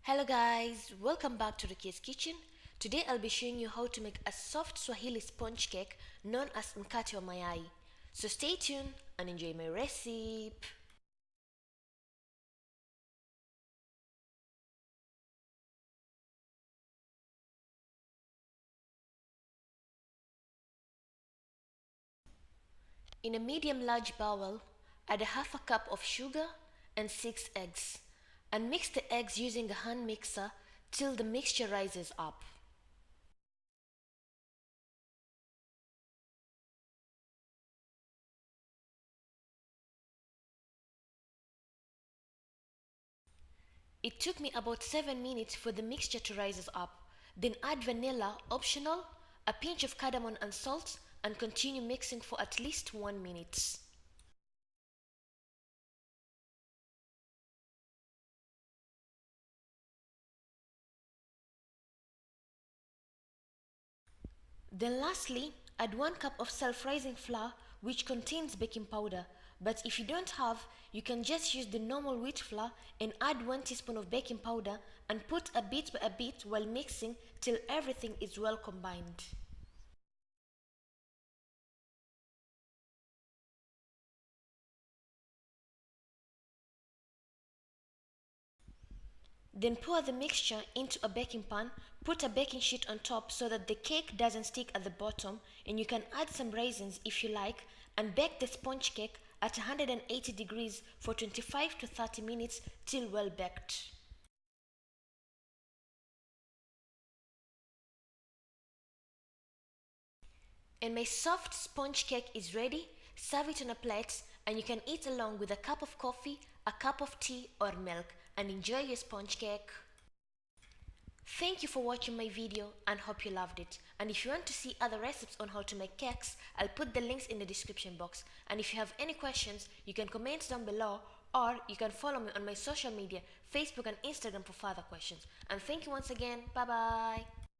Hello guys, welcome back to Rukia's Kitchen. Today I'll be showing you how to make a soft Swahili sponge cake known as Mkate or mayai. So stay tuned and enjoy my recipe. In a medium large bowl, add a half a cup of sugar and 6 eggs and mix the eggs using a hand mixer till the mixture rises up. It took me about 7 minutes for the mixture to rise up. Then add vanilla, optional, a pinch of cardamom and salt, and continue mixing for at least 1 minute. Then lastly, add 1 cup of self-rising flour which contains baking powder. But if you don't have, you can just use the normal wheat flour and add 1 teaspoon of baking powder and put a bit by a bit while mixing till everything is well combined. Then pour the mixture into a baking pan, put a baking sheet on top so that the cake doesn't stick at the bottom, and you can add some raisins if you like, and bake the sponge cake at 180 degrees for 25 to 30 minutes till well baked. And my soft sponge cake is ready. Serve it on a plate and you can eat along with a cup of coffee, a cup of tea or milk, and enjoy your sponge cake. Thank you for watching my video and hope you loved it. And if you want to see other recipes on how to make cakes, I'll put the links in the description box. And if you have any questions, you can comment down below, or you can follow me on my social media, Facebook and Instagram for further questions. And thank you once again. Bye bye.